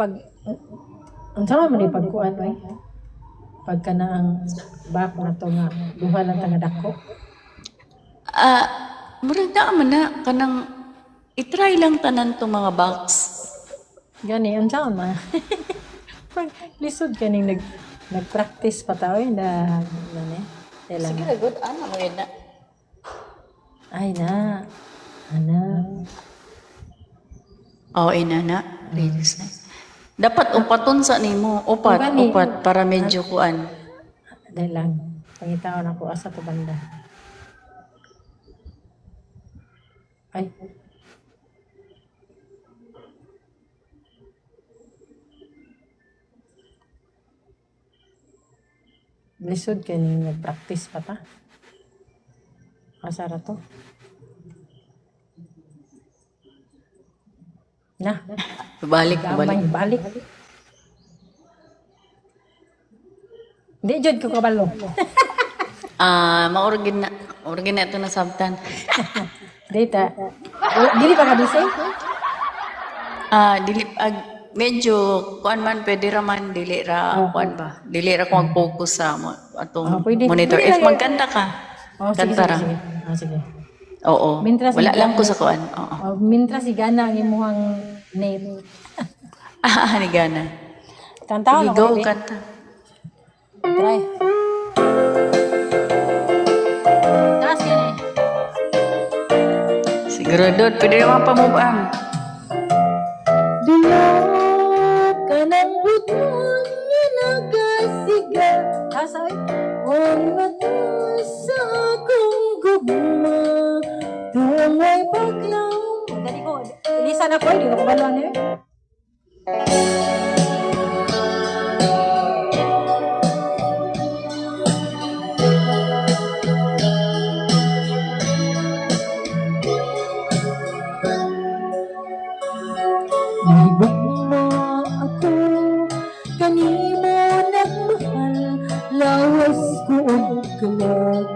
pag ang sama man ni pagkuan oy. Pagka na ang bako na to nga duha lang tanga dako. Murag na man na kanang itry lang tanan tong mga box. Gani ang sama man. Pag lisod kaning nag-practice pa tayo na gani. Kailangan. Sige, good. Ano mo yun na? Ay na. Ana. Oo, inana. Ladies na. Dapat upaton sa nimo. Upat, Gani. upat. Para medyo kuan. Dahil lang. Pangitaon ako asa to banda. Ay. Lisod ka ni nag-practice pa ta. Asara to. Na. Balik, Gamay, balik. balik. Hindi, Jod, ko kabalo. Maurgin na ito na sabtan. Data. Dili pa kabisay? Medyo kuan man pwede ra man dili ra kuan ba. Dili ra ko mag-focus sa atong pwede. monitor. Pwede If lang. magkanta ka, Oh, sige, kanta sige, ra. sige. Oh, sige. Oo. Mintras Wala hindi lang ko ka- sa kuan. Oo. Oh, mintra si Gana ang imuhang name. Ni Gana. Kantaon Sige, ako. go, baby. kanta. Try. Taas yan eh. Siguro doon, pwede naman pa-move on. Dula ka ng butang na nagasiga. Taas ay. Mga to sa akong gugma. Tungay paglaw. Dali ko. Elisa na ko. Hindi ko kabaluan eh. Nahibugma ako, kanimo nagmahal, lawas ko og kalag,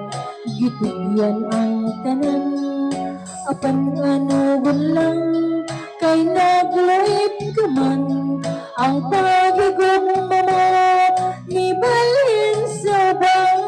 gitugyan ang tanan, apan ano lang, kay naglait ka man, ang pagigugma mo, ni balhin sa bang.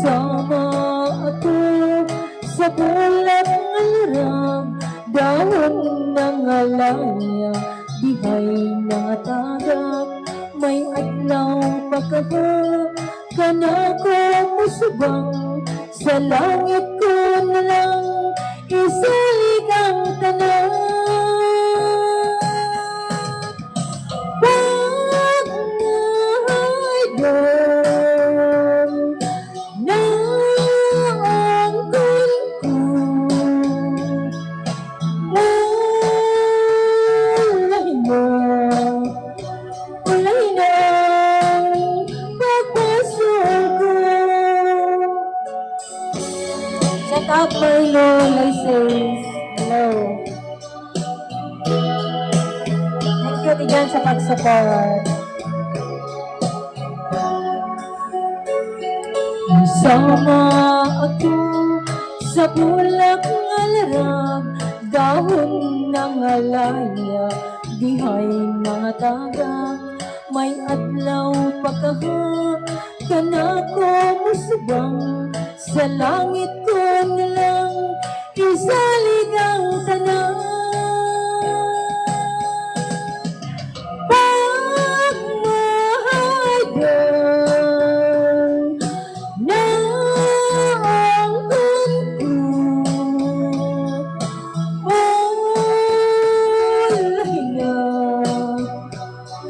Sama ako sa bulak ng alarang, dahon ng alaya, dihay ng tagak, may adlaw pagkaba, kanako musubang, sa langit ko na lang, isalig ang tanan. Pag nahaydan na ang kulko, walay na pagpasok ko. Set up my low license. Hello. Thank you Tigan sa pag-support. Sama ako sa bulak ng alarang, dahon ng alaya, dihay mga tagak, may adlaw pagkaha, kanako musubang, sa langit ko na lang, isalig ang tanan. Pagmahayag na ang kulko,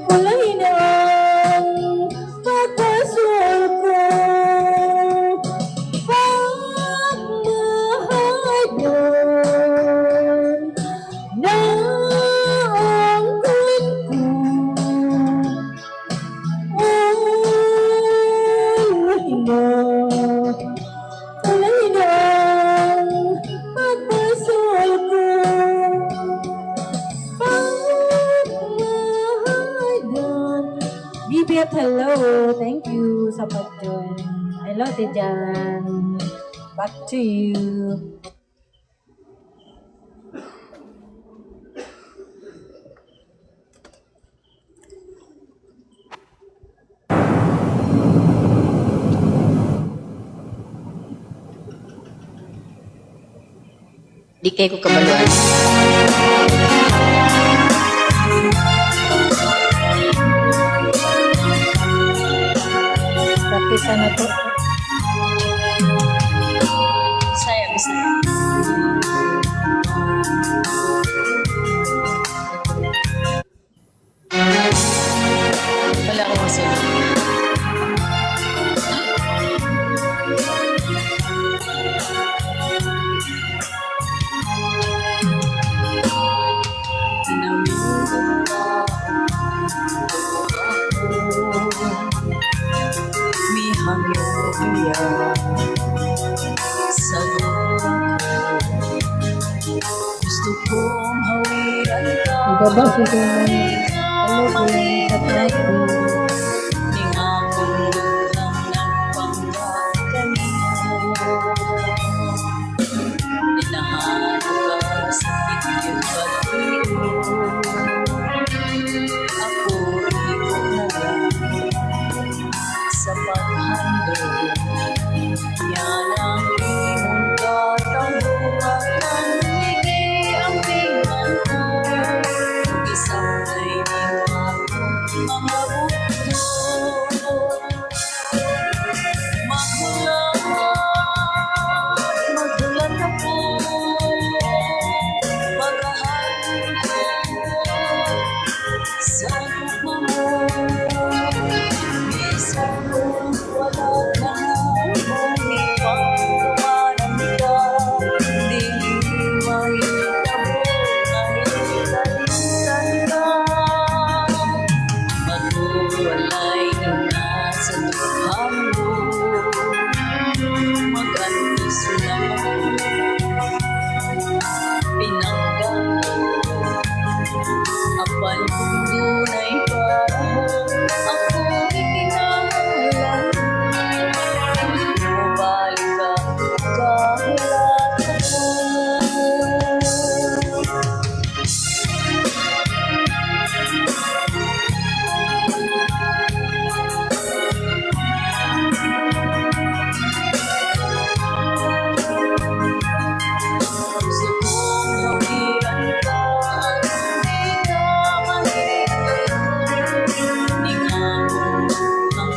walay na ang pagpasok ko. Pagmahayag Bibet, hello. Thank you sa pag-join. Hello, Tijan. Back to you. Di kayo ko kabaluan. Practice na to. Saya bisa. Wala akong masunod. Gusto kong hawian ka. Ibaba si Kuman. Hello, Kuman. Sa tayo. Ning akong lughang nagpanggap kanina. Inahanap ka sa inyong pag-ibig. Ako ikaw na lang sa paghandog. Yan ang imong katambuhan. Ang higi ang pingan ko. Isang ay iwan mga bukdo. Magulat, magulat ako. Pagkahan ko sa lukma mo. Isang wala ka na. Kung ipagkumanan ka, di mahitabo kahit talitan ka. Magwalay ka na sa tukhang mo. Mag-antis lang ako. Pinanggang apal dunay parahong ako ikinahanglan. Bumalik ka kahulat ako. Gusto kong hawian ka. Hindi ka mahirap. Ning akong ang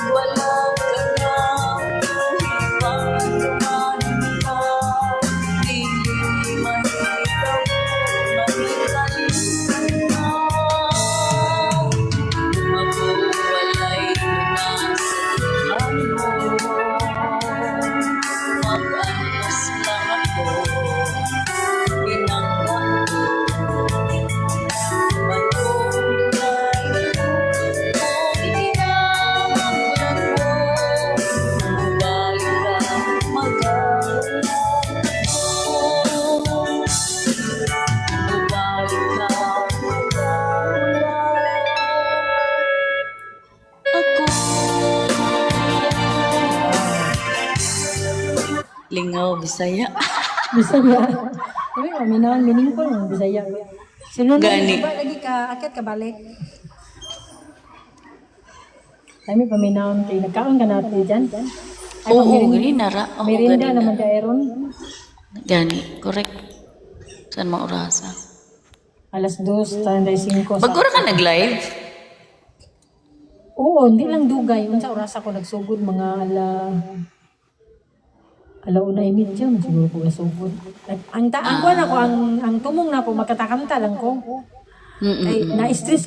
wala ka na, ipagkumanan ka, dili mahitaw, mahitalisan ka. Magwalay na sa tuhan mo. Mag-alas lang ako. Pinanggang ko. Manunay kung ikinahanglan mo. Bumalik ka, mag-alas ako. Bumalik ka, Lingaw, Bisaya. Bisaya. Sabi mo, minawan, meaningful ng Bisaya. Sino na Gani. ba lagi ka, akit ka balik? Kami paminawan kayo. Nagkaon ka natin dyan. Ay, Oo, pamirin- gani nara. Oo, Merinda gani naman na. ka, Aaron. Gani, correct. Saan mo orasa? Alas 2:35. Bagura ka nag-live? Oo, hindi lang dugay. Unsa oras ako nagsugod mga alauna imit yun. Siguro ko nasugod. Ang taan ko na ko, ang tumong na ko, magkatakanta lang ko. Ay, na-stress